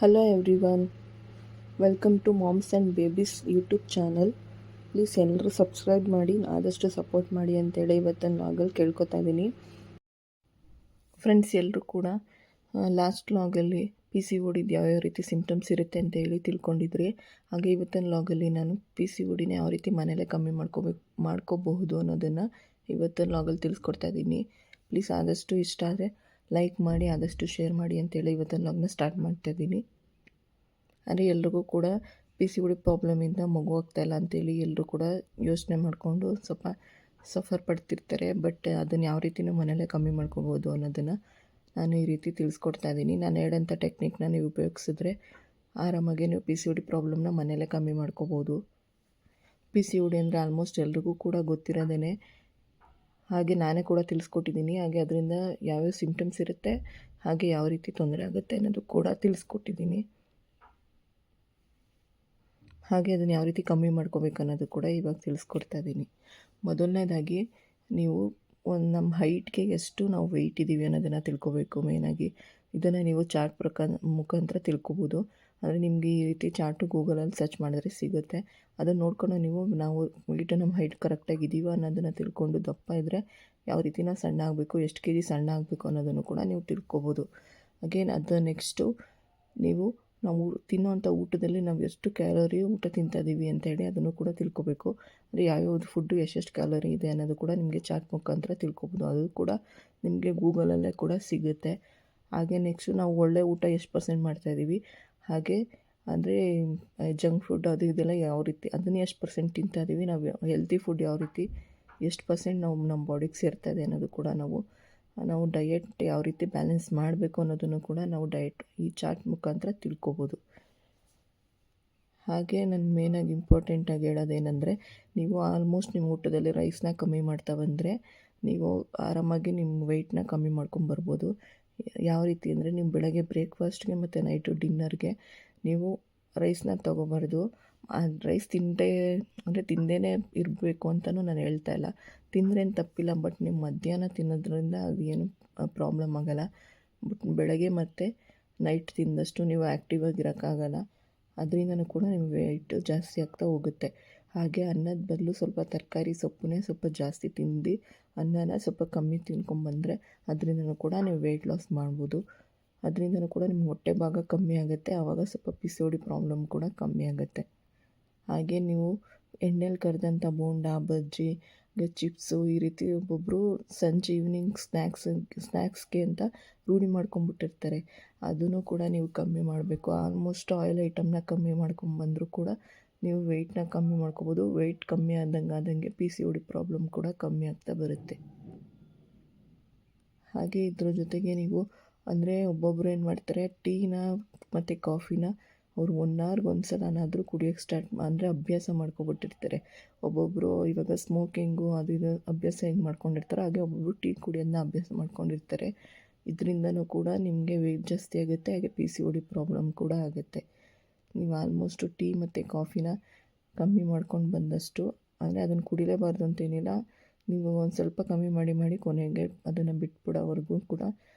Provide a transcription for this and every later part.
Hello everyone, welcome to moms and babies YouTube channel. Please ಎಲ್ಲರೂ subscribe ಮಾಡಿ, ಆದಷ್ಟು support ಮಾಡಿ ಅಂತೇಳಿ ಇವತ್ತಿನ ಲಾಗಲ್ಲಿ ಕೇಳ್ಕೊತಾ ಇದ್ದೀನಿ. ಫ್ರೆಂಡ್ಸ್, ಎಲ್ಲರೂ ಕೂಡ ಲಾಸ್ಟ್ ಲಾಗಲ್ಲಿ ಪಿ ಸಿ ಓಡಿದು ಯಾವ್ಯಾವ ರೀತಿ ಸಿಂಪ್ಟಮ್ಸ್ ಇರುತ್ತೆ ಅಂತ ಹೇಳಿ ತಿಳ್ಕೊಂಡಿದ್ರಿ. ಹಾಗೆ ಇವತ್ತಿನ ಲಾಗಲ್ಲಿ ನಾನು ಪಿ ಸಿ ಓಡಿನ ಯಾವ ರೀತಿ ಮನೇಲೇ ಕಮ್ಮಿ ಮಾಡ್ಕೋಬಹುದು ಅನ್ನೋದನ್ನು ಇವತ್ತಿನ ಲಾಗಲ್ಲಿ ತಿಳಿಸ್ಕೊಡ್ತಾ ಇದ್ದೀನಿ. ಪ್ಲೀಸ್ ಆದಷ್ಟು ಇಷ್ಟ ಆದರೆ ಲೈಕ್ ಮಾಡಿ, ಆದಷ್ಟು ಶೇರ್ ಮಾಡಿ ಅಂತೇಳಿ ಇವತ್ತಿನ ಲಾಗ್ನ ಸ್ಟಾರ್ಟ್ ಮಾಡ್ತಾಯಿದ್ದೀನಿ. ಅಂದರೆ ಎಲ್ರಿಗೂ ಕೂಡ ಪಿ ಸಿ ಓಡಿ ಪ್ರಾಬ್ಲಮಿಂದ ಮಗು ಆಗ್ತಾಯಿಲ್ಲ ಅಂತೇಳಿ ಎಲ್ಲರೂ ಕೂಡ ಯೋಚನೆ ಮಾಡಿಕೊಂಡು ಸ್ವಲ್ಪ ಸಫರ್ ಪಡ್ತಿರ್ತಾರೆ. ಬಟ್ ಅದನ್ನು ಯಾವ ರೀತಿಯೂ ಮನೇಲೇ ಕಮ್ಮಿ ಮಾಡ್ಕೋಬೋದು ಅನ್ನೋದನ್ನು ನಾನು ಈ ರೀತಿ ತಿಳಿಸ್ಕೊಡ್ತಾ ಇದ್ದೀನಿ. ನಾನು ಹೇಳೋಂಥ ಟೆಕ್ನಿಕ್ನ ನೀವು ಉಪಯೋಗಿಸಿದ್ರೆ ಆರಾಮಾಗಿ ನೀವು ಪಿ ಸಿ ಓಡಿ ಪ್ರಾಬ್ಲಮ್ನ ಮನೇಲೇ ಕಮ್ಮಿ ಮಾಡ್ಕೋಬೋದು. ಪಿ ಸಿ ಓಡಿ ಅಂದರೆ ಆಲ್ಮೋಸ್ಟ್ ಎಲ್ರಿಗೂ ಕೂಡ ಗೊತ್ತಿರೋದೇ. ಹಾಗೆ ನಾನೇ ಕೂಡ ತಿಳಿಸ್ಕೊಟ್ಟಿದ್ದೀನಿ. ಹಾಗೆ ಅದರಿಂದ ಯಾವ್ಯಾವ ಸಿಂಪ್ಟಮ್ಸ್ ಇರುತ್ತೆ, ಹಾಗೆ ಯಾವ ರೀತಿ ತೊಂದರೆ ಆಗುತ್ತೆ ಅನ್ನೋದು ಕೂಡ ತಿಳಿಸ್ಕೊಟ್ಟಿದ್ದೀನಿ. ಹಾಗೆ ಅದನ್ನು ಯಾವ ರೀತಿ ಕಮ್ಮಿ ಮಾಡ್ಕೋಬೇಕು ಅನ್ನೋದು ಕೂಡ ಇವಾಗ ತಿಳಿಸ್ಕೊಡ್ತಾ ಇದ್ದೀನಿ. ಮೊದಲನೇದಾಗಿ ನೀವು ನಮ್ಮ ಹೈಟ್ಗೆ ಎಷ್ಟು ನಾವು ವೆಯ್ಟ್ ಇದ್ದೀವಿ ಅನ್ನೋದನ್ನು ತಿಳ್ಕೊಬೇಕು. ಮೇಯ್ನಾಗಿ ಇದನ್ನು ನೀವು ಚಾರ್ಟ್ ಮುಖಾಂತರ ತಿಳ್ಕೊಬೋದು. ಅಂದರೆ ನಿಮಗೆ ಈ ರೀತಿ ಚಾರ್ಟು ಗೂಗಲಲ್ಲಿ ಸರ್ಚ್ ಮಾಡಿದ್ರೆ ಸಿಗುತ್ತೆ. ಅದನ್ನು ನೋಡ್ಕೊಂಡು ನಾವು ವೆಯ್ಟು ನಮ್ಮ ಹೈಟ್ ಕರೆಕ್ಟಾಗಿ ಇದ್ದೀವ ಅನ್ನೋದನ್ನು ತಿಳ್ಕೊಂಡು ದಪ್ಪ ಇದ್ದರೆ ಯಾವ ರೀತಿ ನಾವು ಸಣ್ಣ ಆಗಬೇಕು, ಎಷ್ಟು ಕೆ ಜಿ ಸಣ್ಣ ಆಗಬೇಕು ಅನ್ನೋದನ್ನು ಕೂಡ ನೀವು ತಿಳ್ಕೊಬೋದು. ಅಗೇನ್ ಅದು ನೆಕ್ಸ್ಟು ನಾವು ತಿನ್ನೋವಂಥ ಊಟದಲ್ಲಿ ನಾವು ಎಷ್ಟು ಕ್ಯಾಲರಿ ಊಟ ತಿಂತಾಯಿದ್ದೀವಿ ಅಂತೇಳಿ ಅದನ್ನು ಕೂಡ ತಿಳ್ಕೊಬೇಕು. ಅಂದರೆ ಯಾವ್ಯಾವ್ದು ಫುಡ್ಡು ಎಷ್ಟೆಷ್ಟು ಕ್ಯಾಲರಿ ಇದೆ ಅನ್ನೋದು ಕೂಡ ನಿಮಗೆ ಚಾರ್ಟ್ ಮುಖಾಂತರ ತಿಳ್ಕೊಬೋದು. ಅದು ಕೂಡ ನಿಮಗೆ ಗೂಗಲಲ್ಲೇ ಕೂಡ ಸಿಗುತ್ತೆ. ಹಾಗೆ ನೆಕ್ಸ್ಟು ನಾವು ಒಳ್ಳೆ ಊಟ ಎಷ್ಟು ಪರ್ಸೆಂಟ್ ಮಾಡ್ತಾಯಿದ್ದೀವಿ, ಹಾಗೆ ಅಂದರೆ ಜಂಕ್ ಫುಡ್ ಅದು ಇದೆಲ್ಲ ಯಾವ ರೀತಿ ಅದನ್ನು ಎಷ್ಟು ಪರ್ಸೆಂಟ್ ತಿಂತಾಯಿದ್ದೀವಿ, ನಾವು ಹೆಲ್ತಿ ಫುಡ್ ಯಾವ ರೀತಿ ಎಷ್ಟು ಪರ್ಸೆಂಟ್ ನಮ್ಮ ಬಾಡಿಗೆ ಸೇರ್ತಾಯಿದೆ ಅನ್ನೋದು ಕೂಡ ನಾವು ಡಯೆಟ್ ಯಾವ ರೀತಿ ಬ್ಯಾಲೆನ್ಸ್ ಮಾಡಬೇಕು ಅನ್ನೋದನ್ನು ಕೂಡ ನಾವು ಈ ಚಾರ್ಟ್ ಮುಖಾಂತರ ತಿಳ್ಕೊಬೋದು. ಹಾಗೆ ನಾನು ಮೇಯ್ನಾಗಿ ಇಂಪಾರ್ಟೆಂಟಾಗಿ ಹೇಳೋದೇನೆಂದರೆ, ನೀವು ಆಲ್ಮೋಸ್ಟ್ ನಿಮ್ಮ ಊಟದಲ್ಲಿ ರೈಸ್ನ ಕಮ್ಮಿ ಮಾಡ್ತಾ ಬಂದರೆ ನೀವು ಆರಾಮಾಗಿ ನಿಮ್ಮ ವೆಯ್ಟ್ನ ಕಮ್ಮಿ ಮಾಡ್ಕೊಂಬರ್ಬೋದು. ಯಾವ ರೀತಿ ಅಂದರೆ, ನೀವು ಬೆಳಗ್ಗೆ ಬ್ರೇಕ್ಫಾಸ್ಟ್ಗೆ ಮತ್ತು ನೈಟು ಡಿನ್ನರ್ಗೆ ನೀವು ರೈಸ್ನ ತೊಗೋಬಾರ್ದು. ರೈಸ್ ತಿಂದೇ ಇರಬೇಕು ಅಂತಲೂ ನಾನು ಹೇಳ್ತಾ ಇಲ್ಲ. ತಿಂದ್ರೇನು ತಪ್ಪಿಲ್ಲ, ಬಟ್ ನೀವು ಮಧ್ಯಾಹ್ನ ತಿನ್ನೋದ್ರಿಂದ ಅದು ಏನು ಪ್ರಾಬ್ಲಮ್ ಆಗೋಲ್ಲ. ಬಟ್ ಬೆಳಗ್ಗೆ ಮತ್ತು ನೈಟ್ ತಿಂದಷ್ಟು ನೀವು ಆ್ಯಕ್ಟಿವ್ ಆಗಿರೋಕ್ಕಾಗಲ್ಲ. ಅದರಿಂದನೂ ಕೂಡ ನಿಮ್ಮ ವೆಯ್ಟು ಜಾಸ್ತಿ ಆಗ್ತಾ ಹೋಗುತ್ತೆ. ಹಾಗೆ ಅನ್ನದ ಬದಲು ಸ್ವಲ್ಪ ತರಕಾರಿ ಸೊಪ್ಪನ್ನೇ ಸ್ವಲ್ಪ ಜಾಸ್ತಿ ತಿಂದು ಅನ್ನನ ಸ್ವಲ್ಪ ಕಮ್ಮಿ ತಿನ್ಕೊಂಬಂದರೆ ಅದರಿಂದನೂ ಕೂಡ ನೀವು ವೆಯ್ಟ್ ಲಾಸ್ ಮಾಡ್ಬೋದು. ಅದರಿಂದನೂ ಕೂಡ ನಿಮ್ಮ ಹೊಟ್ಟೆ ಭಾಗ ಕಮ್ಮಿ ಆಗುತ್ತೆ. ಆವಾಗ ಸ್ವಲ್ಪ ಪಿ ಸಿ ಓಡಿ ಪ್ರಾಬ್ಲಮ್ ಕೂಡ ಕಮ್ಮಿ ಆಗುತ್ತೆ. ಹಾಗೆ ನೀವು ಎಣ್ಣೆಲಿ ಕರೆದಂಥ ಬೋಂಡ, ಬಜ್ಜಿ, ಚಿಪ್ಸು ಈ ರೀತಿ ಒಬ್ಬೊಬ್ಬರು ಸಂಜೆ ಈವ್ನಿಂಗ್ ಸ್ನ್ಯಾಕ್ಸ್ಗೆ ಅಂತ ರೂಢಿ ಮಾಡ್ಕೊಂಬಿಟ್ಟಿರ್ತಾರೆ. ಅದನ್ನು ಕೂಡ ನೀವು ಕಮ್ಮಿ ಮಾಡಬೇಕು. ಆಲ್ಮೋಸ್ಟ್ ಆಯಿಲ್ ಐಟಮ್ನ ಕಮ್ಮಿ ಮಾಡ್ಕೊಂಬಂದರೂ ಕೂಡ ನೀವು ವೆಯ್ಟ್ನ ಕಮ್ಮಿ ಮಾಡ್ಕೋಬೋದು. ವೆಯ್ಟ್ ಕಮ್ಮಿ ಆದಂಗೆ ಪಿ ಸಿ ಓಡಿ ಪ್ರಾಬ್ಲಮ್ ಕೂಡ ಕಮ್ಮಿ ಆಗ್ತಾ ಬರುತ್ತೆ. ಹಾಗೆ ಇದ್ರ ಜೊತೆಗೆ ನೀವು ಅಂದರೆ ಒಬ್ಬೊಬ್ಬರು ಏನು ಮಾಡ್ತಾರೆ, ಟೀನ ಮತ್ತು ಕಾಫಿನ ಅವರು 1 ಅವರ್ಗೆ ಒಂದು ಸಲನಾದರೂ ಕುಡಿಯೋಕ್ಕೆ ಅಂದರೆ ಅಭ್ಯಾಸ ಮಾಡ್ಕೊಬಿಟ್ಟಿರ್ತಾರೆ. ಒಬ್ಬೊಬ್ಬರು ಇವಾಗ ಸ್ಮೋಕಿಂಗು ಅದು ಇದು ಅಭ್ಯಾಸ ಹೆಂಗೆ ಮಾಡ್ಕೊಂಡಿರ್ತಾರೆ, ಹಾಗೆ ಒಬ್ಬೊಬ್ಬರು ಟೀ ಕುಡಿಯೋದನ್ನ ಅಭ್ಯಾಸ ಮಾಡ್ಕೊಂಡಿರ್ತಾರೆ. ಇದರಿಂದನೂ ಕೂಡ ನಿಮಗೆ ವೆಯ್ಟ್ ಜಾಸ್ತಿ ಆಗುತ್ತೆ. ಹಾಗೆ ಪಿ ಸಿ ಓಡಿ ಪ್ರಾಬ್ಲಮ್ ಕೂಡ ಆಗುತ್ತೆ. ನೀವು ಆಲ್ಮೋಸ್ಟು ಟೀ ಮತ್ತು ಕಾಫಿನ ಕಮ್ಮಿ ಮಾಡ್ಕೊಂಡು ಬಂದಷ್ಟು, ಅಂದರೆ ಅದನ್ನು ಕುಡಿಲೇಬಾರ್ದು ಅಂತೇನಿಲ್ಲ, ನೀವು ಒಂದು ಸ್ವಲ್ಪ ಕಮ್ಮಿ ಮಾಡಿ ಕೊನೆಗೆ ಅದನ್ನು ಬಿಟ್ಬಿಡೋವರೆಗೂ ಕೂಡ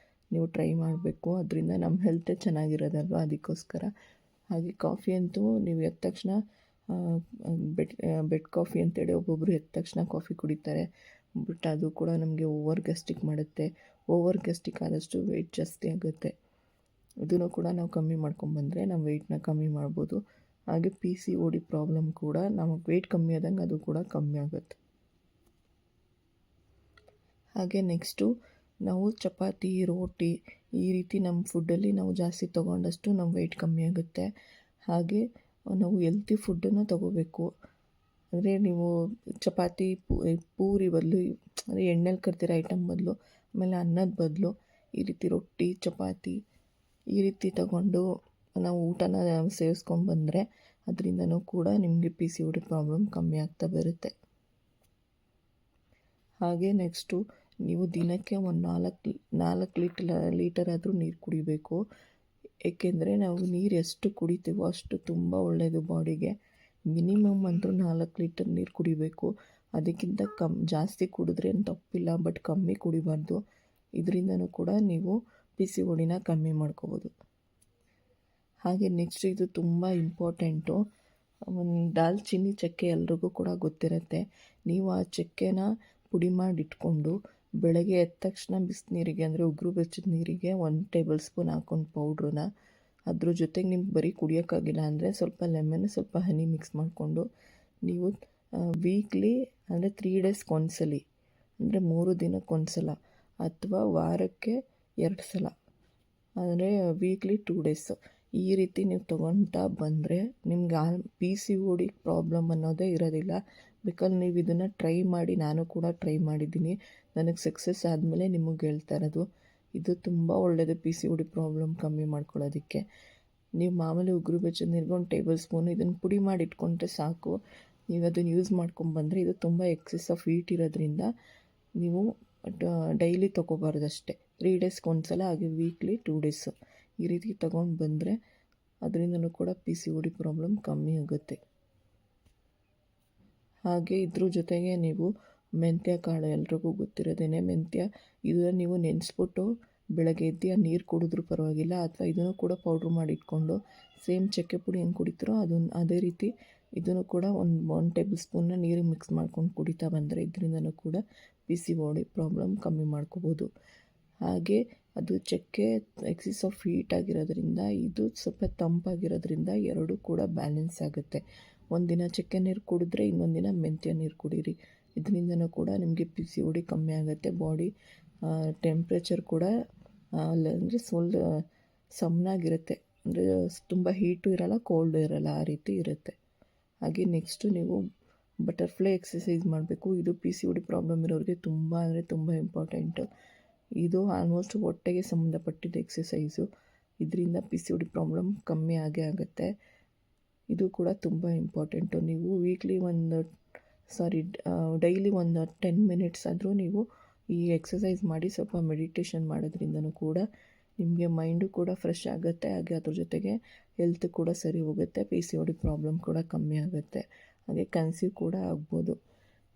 ನೀವು ಟ್ರೈ ಮಾಡಬೇಕು. ಅದರಿಂದ ನಮ್ಮ ಹೆಲ್ತೇ ಚೆನ್ನಾಗಿರೋದಲ್ವ, ಅದಕ್ಕೋಸ್ಕರ. ಹಾಗೆ ಕಾಫಿ ಅಂತೂ ನೀವು ಎದ್ದ ತಕ್ಷಣ ಬೆಡ್ ಕಾಫಿ ಅಂತೇಳಿ ಒಬ್ಬೊಬ್ಬರು ಎದ್ದ ತಕ್ಷಣ ಕಾಫಿ ಕುಡಿತಾರೆ. ಬಟ್ ಅದು ಕೂಡ ನಮಗೆ ಓವರ್ ಗ್ಯಾಸ್ಟ್ರಿಕ್ ಮಾಡುತ್ತೆ. ಓವರ್ ಗ್ಯಾಸ್ಟ್ರಿಕ್ ಆದಷ್ಟು ವೆಯ್ಟ್ ಜಾಸ್ತಿ ಆಗುತ್ತೆ. ಇದನ್ನು ಕೂಡ ನಾವು ಕಮ್ಮಿ ಮಾಡ್ಕೊಂಬಂದರೆ ನಮ್ಮ ವೆಯ್ಟ್ನ ಕಮ್ಮಿ ಮಾಡ್ಬೋದು. ಹಾಗೆ ಪಿ ಸಿ ಓಡಿ ಪ್ರಾಬ್ಲಮ್ ಕೂಡ ನಮಗೆ ವೆಯ್ಟ್ ಕಮ್ಮಿ ಆದಂಗೆ ಅದು ಕೂಡ ಕಮ್ಮಿ ಆಗುತ್ತೆ. ಹಾಗೆ ನೆಕ್ಸ್ಟು ನಾವು ಚಪಾತಿ, ರೋಟಿ ಈ ರೀತಿ ನಮ್ಮ ಫುಡ್ಡಲ್ಲಿ ನಾವು ಜಾಸ್ತಿ ತೊಗೊಂಡಷ್ಟು ನಮ್ಮ ವೆಯ್ಟ್ ಕಮ್ಮಿ ಆಗುತ್ತೆ. ಹಾಗೆ ನಾವು ಹೆಲ್ತಿ ಫುಡ್ಡನ್ನು ತೊಗೋಬೇಕು. ಅಂದರೆ ನೀವು ಚಪಾತಿ, ಪೂರಿ ಬದಲು ಅಂದರೆ ಎಣ್ಣೆಲಿ ಕರ್ದಿರೋ ಐಟಮ್ ಬದಲು, ಆಮೇಲೆ ಅನ್ನದ ಬದಲು ಈ ರೀತಿ ರೊಟ್ಟಿ, ಚಪಾತಿ ಈ ರೀತಿ ತಗೊಂಡು ನಾವು ಊಟನ ಸೇವಿಸ್ಕೊಂಡು ಬಂದರೆ ಅದರಿಂದನೂ ಕೂಡ ನಿಮಗೆ ಪಿ ಸಿ ಓಡಿ ಪ್ರಾಬ್ಲಮ್ ಕಮ್ಮಿ ಆಗ್ತಾ ಬರುತ್ತೆ. ಹಾಗೆ ನೆಕ್ಸ್ಟು ನೀವು ದಿನಕ್ಕೆ ಒಂದು 4 ಲೀಟರ್ ಆದರೂ ನೀರು ಕುಡಿಬೇಕು. ಏಕೆಂದರೆ ನಾವು ನೀರು ಎಷ್ಟು ಕುಡಿತೀವೋ ಅಷ್ಟು ತುಂಬ ಒಳ್ಳೆಯದು ಬಾಡಿಗೆ. ಮಿನಿಮಮ್ ಅಂದರೂ 4 ಲೀಟರ್ ನೀರು ಕುಡಿಬೇಕು. ಅದಕ್ಕಿಂತ ಜಾಸ್ತಿ ಕುಡಿದ್ರೆ ಏನು ತಪ್ಪಿಲ್ಲ, ಬಟ್ ಕಮ್ಮಿ ಕುಡಿಬಾರ್ದು. ಇದರಿಂದನೂ ಕೂಡ ನೀವು ಪಿ ಸಿ ಓಡಿನ ಕಮ್ಮಿ ಮಾಡ್ಕೋಬೋದು. ಹಾಗೆ ನೆಕ್ಸ್ಟ್ ಇದು ತುಂಬ ಇಂಪಾರ್ಟೆಂಟು. ದಾಲ್ಚಿನ್ನಿ ಚಕ್ಕೆ ಎಲ್ರಿಗೂ ಕೂಡ ಗೊತ್ತಿರುತ್ತೆ. ನೀವು ಆ ಚಕ್ಕೆನ ಪುಡಿ ಮಾಡಿಟ್ಕೊಂಡು ಬೆಳಗ್ಗೆ ಎದ್ದ ತಕ್ಷಣ ಬಿಸಿನೀರಿಗೆ ಅಂದರೆ ಉಗುರು ಬೆಚ್ಚದ ನೀರಿಗೆ 1 ಟೇಬಲ್ ಸ್ಪೂನ್ ಹಾಕ್ಕೊಂಡು ಪೌಡ್ರನ್ನ ಅದ್ರ ಜೊತೆಗೆ ನಿಮ್ಗೆ ಬರೀ ಕುಡಿಯೋಕ್ಕಾಗಿಲ್ಲ ಅಂದರೆ ಸ್ವಲ್ಪ ಲೆಮನ್ ಸ್ವಲ್ಪ ಹನಿ ಮಿಕ್ಸ್ ಮಾಡಿಕೊಂಡು ನೀವು ವೀಕ್ಲಿ ಅಂದರೆ 3 ಡೇಸ್ಗೊಂದ್ಸಲಿ ಅಂದರೆ 3 ದಿನಕ್ಕೊಂದ್ಸಲ ಅಥವಾ ವಾರಕ್ಕೆ 2 ಸಲ ಅಂದರೆ ವೀಕ್ಲಿ 2 ಡೇಸ್ ಈ ರೀತಿ ನೀವು ತೊಗೊಳ್ತಾ ಬಂದರೆ ನಿಮ್ಗೆ PCOD ಪ್ರಾಬ್ಲಮ್ ಅನ್ನೋದೇ ಇರೋದಿಲ್ಲ. ಬಿಕಾಸ್ ನೀವು ಇದನ್ನು ಟ್ರೈ ಮಾಡಿ, ನಾನು ಕೂಡ ಟ್ರೈ ಮಾಡಿದ್ದೀನಿ, ನನಗೆ ಸಕ್ಸಸ್ ಆದಮೇಲೆ ನಿಮಗೆ ಹೇಳ್ತಾ ಇರೋದು. ಇದು ತುಂಬ ಒಳ್ಳೆಯದು PCOD ಪ್ರಾಬ್ಲಮ್ ಕಮ್ಮಿ ಮಾಡ್ಕೊಳ್ಳೋದಕ್ಕೆ. ನೀವು ಮಾಮೂಲಿ ಉಗುರು ಬೆಚ್ಚದ ನೀರಿಗೆ 1 ಟೇಬಲ್ ಸ್ಪೂನು ಇದನ್ನು ಪುಡಿ ಮಾಡಿ ಇಟ್ಕೊಂಡ್ರೆ ಸಾಕು. ನೀವು ಅದನ್ನು ಯೂಸ್ ಮಾಡ್ಕೊಂಡ್ಬಂದರೆ ಇದು ತುಂಬ ಎಕ್ಸೆಸ್ ಆಫ್ ಹೀಟ್ ಇರೋದ್ರಿಂದ ನೀವು ಡೈಲಿ ತೊಗೋಬಾರ್ದು ಅಷ್ಟೇ. 3 ಡೇಸ್ಗೊಂದ್ಸಲ ಹಾಗೆ ವೀಕ್ಲಿ 2 ಡೇಸು ಈ ರೀತಿ ತೊಗೊಂಡು ಬಂದರೆ ಅದರಿಂದನೂ ಕೂಡ PCOD ಪ್ರಾಬ್ಲಮ್ ಕಮ್ಮಿ ಆಗುತ್ತೆ. ಹಾಗೆ ಇದ್ರ ಜೊತೆಗೆ ನೀವು ಮೆಂತ್ಯ ಕಾಳು ಎಲ್ರಿಗೂ ಗೊತ್ತಿರೋದೇನೆ. ಮೆಂತ್ಯ ಇದನ್ನು ನೀವು ನೆನೆಸ್ಬಿಟ್ಟು ಬೆಳಗ್ಗೆ ಎದ್ದು ಆ ನೀರು ಕುಡಿದ್ರೂ ಪರವಾಗಿಲ್ಲ, ಅಥವಾ ಇದನ್ನು ಕೂಡ ಪೌಡ್ರ್ ಮಾಡಿ ಇಟ್ಕೊಂಡು ಸೇಮ್ ಚಕ್ಕೆ ಪುಡಿ ಹೆಂಗೆ ಕುಡಿತೀರೋ ಅದೇ ರೀತಿ ಇದನ್ನು ಕೂಡ 1 ಟೇಬಲ್ ಸ್ಪೂನ್ನ ನೀರಿಗೆ ಮಿಕ್ಸ್ ಮಾಡ್ಕೊಂಡು ಕುಡಿತಾ ಬಂದರೆ ಇದರಿಂದನೂ ಕೂಡ PCOD ಪ್ರಾಬ್ಲಮ್ ಕಮ್ಮಿ ಮಾಡ್ಕೋಬೋದು. ಹಾಗೆ ಅದು ಚಕ್ಕೆ ಎಕ್ಸಿಸ್ ಆಫ್ ಹೀಟ್ ಆಗಿರೋದ್ರಿಂದ ಇದು ಸ್ವಲ್ಪ ತಂಪಾಗಿರೋದ್ರಿಂದ ಎರಡೂ ಕೂಡ ಬ್ಯಾಲೆನ್ಸ್ ಆಗುತ್ತೆ. ಒಂದಿನ ಚಕ್ಕೆ ನೀರು ಕುಡಿದ್ರೆ ಇನ್ನೊಂದು ದಿನ ಮೆಂತ್ಯ ನೀರು ಕುಡೀರಿ. ಇದರಿಂದನೂ ಕೂಡ ನಿಮಗೆ PCOD ಕಮ್ಮಿ ಆಗುತ್ತೆ. ಬಾಡಿ ಟೆಂಪ್ರೇಚರ್ ಕೂಡ ಅಂದರೆ ಸಮನಾಗಿರುತ್ತೆ, ಅಂದರೆ ತುಂಬ ಹೀಟು ಇರೋಲ್ಲ ಕೋಲ್ಡು ಇರೋಲ್ಲ, ಆ ರೀತಿ ಇರುತ್ತೆ. ಹಾಗೆ ನೆಕ್ಸ್ಟು ನೀವು ಬಟರ್ಫ್ಲೈ ಎಕ್ಸಸೈಸ್ ಮಾಡಬೇಕು. ಇದು PCOD ಪ್ರಾಬ್ಲಮ್ ಇರೋರಿಗೆ ತುಂಬ ಅಂದರೆ ತುಂಬ ಇಂಪಾರ್ಟೆಂಟು. ಇದು ಆಲ್ಮೋಸ್ಟ್ ಹೊಟ್ಟೆಗೆ ಸಂಬಂಧಪಟ್ಟಿದ್ದ ಎಕ್ಸಸೈಸು. ಇದರಿಂದ PCOD ಪ್ರಾಬ್ಲಮ್ ಕಮ್ಮಿ ಆಗೇ ಆಗುತ್ತೆ. ಇದು ಕೂಡ ತುಂಬ ಇಂಪಾರ್ಟೆಂಟು. ನೀವು ಡೈಲಿ ಒಂದು 10 ಮಿನಿಟ್ಸ್ ಆದರೂ ನೀವು ಈ ಎಕ್ಸಸೈಸ್ ಮಾಡಿ ಸ್ವಲ್ಪ ಮೆಡಿಟೇಷನ್ ಮಾಡೋದ್ರಿಂದನೂ ಕೂಡ ನಿಮಗೆ ಮೈಂಡು ಕೂಡ ಫ್ರೆಶ್ ಆಗುತ್ತೆ. ಹಾಗೆ ಅದ್ರ ಜೊತೆಗೆ ಹೆಲ್ತ್ ಕೂಡ ಸರಿ ಹೋಗುತ್ತೆ, PCOD ಪ್ರಾಬ್ಲಮ್ ಕೂಡ ಕಮ್ಮಿ ಆಗುತ್ತೆ. ಹಾಗೆ ಕನ್ಸೀವ್ ಕೂಡ ಆಗ್ಬೋದು.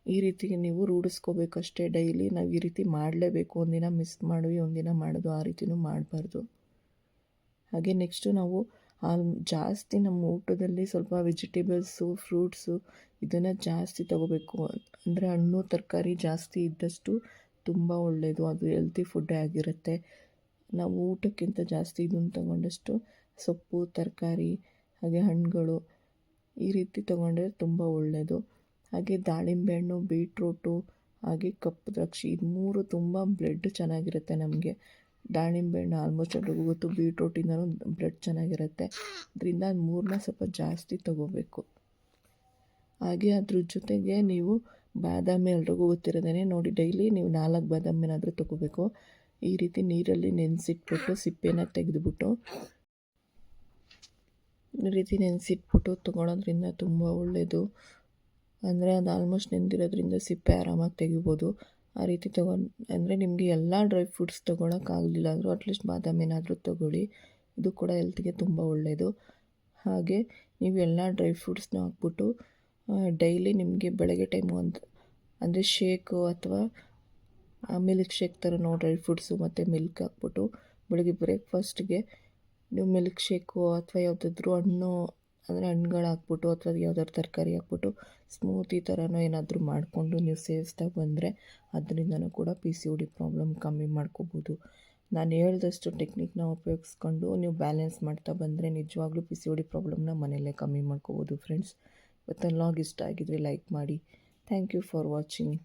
ಈ ರೀತಿ ನೀವು ರೂಢಿಸ್ಕೋಬೇಕಷ್ಟೇ. ಡೈಲಿ ನಾವು ಈ ರೀತಿ ಮಾಡಲೇಬೇಕು. ಒಂದಿನ ಮಿಸ್ ಮಾಡಿ ಒಂದಿನ ಮಾಡೋದು ಆ ರೀತಿಯೂ ಮಾಡಬಾರ್ದು. ಹಾಗೆ ನೆಕ್ಸ್ಟು ನಾವು ಜಾಸ್ತಿ ನಮ್ಮ ಊಟದಲ್ಲಿ ಸ್ವಲ್ಪ ವೆಜಿಟೇಬಲ್ಸು, ಫ್ರೂಟ್ಸು ಇದನ್ನು ಜಾಸ್ತಿ ತೊಗೋಬೇಕು. ಅಂದರೆ ಹಣ್ಣು ತರಕಾರಿ ಜಾಸ್ತಿ ಇದ್ದಷ್ಟು ತುಂಬ ಒಳ್ಳೆಯದು, ಅದು ಹೆಲ್ತಿ ಫುಡ್ಡೇ ಆಗಿರುತ್ತೆ. ನಾವು ಊಟಕ್ಕಿಂತ ಜಾಸ್ತಿ ಇದನ್ನು ತೊಗೊಂಡಷ್ಟು ಸೊಪ್ಪು, ತರಕಾರಿ ಹಾಗೆ ಹಣ್ಣುಗಳು ಈ ರೀತಿ ತೊಗೊಂಡ್ರೆ ತುಂಬ ಒಳ್ಳೆಯದು. ಹಾಗೆ ದಾಳಿಂಬೆ ಹಣ್ಣು, ಬೀಟ್ರೂಟು ಹಾಗೆ ಕಪ್ಪು ದ್ರಾಕ್ಷಿ ಇದು 3 ತುಂಬ ಬ್ಲಡ್ ಚೆನ್ನಾಗಿರುತ್ತೆ ನಮಗೆ. ದಾಳಿಂಬೆ ಹಣ್ಣು ಆಲ್ಮೋಸ್ಟ್ ಎಲ್ರಿಗೂ ಗೊತ್ತು, ಬೀಟ್ರೂಟಿಂದನೂ ಬ್ಲಡ್ ಚೆನ್ನಾಗಿರುತ್ತೆ. ಅದರಿಂದ 3ನ ಸ್ವಲ್ಪ ಜಾಸ್ತಿ ತೊಗೋಬೇಕು. ಹಾಗೆ ಅದ್ರ ಜೊತೆಗೆ ನೀವು ಬಾದಾಮಿ ಎಲ್ರಿಗೂ ಗೊತ್ತಿರೋದೇನೆ ನೋಡಿ, ಡೈಲಿ ನೀವು 4 ಬಾದಾಮಿನಾದರೂ ತೊಗೋಬೇಕು. ಈ ರೀತಿ ನೀರಲ್ಲಿ ನೆನೆಸಿಟ್ಬಿಟ್ಟು ಸಿಪ್ಪೆನ ತೆಗೆದುಬಿಟ್ಟು ಈ ರೀತಿ ನೆನೆಸಿಟ್ಬಿಟ್ಟು ತೊಗೊಳೋದ್ರಿಂದ ತುಂಬ ಒಳ್ಳೆಯದು. ಅಂದರೆ ಅದು ಆಲ್ಮೋಸ್ಟ್ ನೆಂದಿರೋದ್ರಿಂದ ಸಿಪ್ಪೆ ಆರಾಮಾಗಿ ತೆಗಿಬೋದು. ಆ ರೀತಿ ಅಂದರೆ ನಿಮಗೆ ಎಲ್ಲ ಡ್ರೈ ಫ್ರೂಟ್ಸ್ ತೊಗೊಳಕ್ಕಾಗಲಿಲ್ಲ ಅಂದರೂ ಅಟ್ಲೀಸ್ಟ್ ಬಾದಾಮಿನಾದರೂ ತೊಗೊಳ್ಳಿ. ಇದು ಕೂಡ ಹೆಲ್ತ್ಗೆ ತುಂಬ ಒಳ್ಳೆಯದು. ಹಾಗೆ ನೀವು ಎಲ್ಲ ಡ್ರೈ ಫ್ರೂಟ್ಸ್ನ ಹಾಕ್ಬಿಟ್ಟು ಡೈಲಿ ನಿಮಗೆ ಬೆಳಗ್ಗೆ ಟೈಮು ಅಂದರೆ ಶೇಕು ಅಥವಾ ಮಿಲ್ಕ್ ಶೇಕ್ ಥರನೋ ಡ್ರೈ ಫ್ರೂಟ್ಸು ಮತ್ತು ಮಿಲ್ಕ್ ಹಾಕ್ಬಿಟ್ಟು ಬೆಳಗ್ಗೆ ಬ್ರೇಕ್ಫಾಸ್ಟ್ಗೆ ನೀವು ಮಿಲ್ಕ್ ಶೇಕು ಅಥವಾ ಯಾವುದಾದ್ರೂ ಹಣ್ಣು ಅಂದರೆ ಹಣ್ಣುಗಳು ಹಾಕ್ಬಿಟ್ಟು ಅಥವಾ ಯಾವ್ದಾದ್ರು ತರಕಾರಿ ಹಾಕ್ಬಿಟ್ಟು ಸ್ಮೂತಿ ಥರನೋ ಏನಾದರೂ ಮಾಡಿಕೊಂಡು ನೀವು ಸೇವಿಸ್ತಾ ಬಂದರೆ ಅದರಿಂದನೂ ಕೂಡ PCOD ಪ್ರಾಬ್ಲಮ್ ಕಮ್ಮಿ ಮಾಡ್ಕೋಬೋದು. ನಾನು ಹೇಳಿದಷ್ಟು ಟೆಕ್ನಿಕ್ನ ಉಪಯೋಗಿಸ್ಕೊಂಡು ನೀವು ಬ್ಯಾಲೆನ್ಸ್ ಮಾಡ್ತಾ ಬಂದರೆ ನಿಜವಾಗ್ಲೂ PCOD ಪ್ರಾಬ್ಲಮ್ನ ಮನೆಯಲ್ಲೇ ಕಮ್ಮಿ ಮಾಡ್ಕೋಬೋದು ಫ್ರೆಂಡ್ಸ್. ಇವತ್ತಿನ ಲಾಗ್ ಇಷ್ಟ ಆಗಿದ್ರೆ ಲೈಕ್ ಮಾಡಿ. Thank you for watching.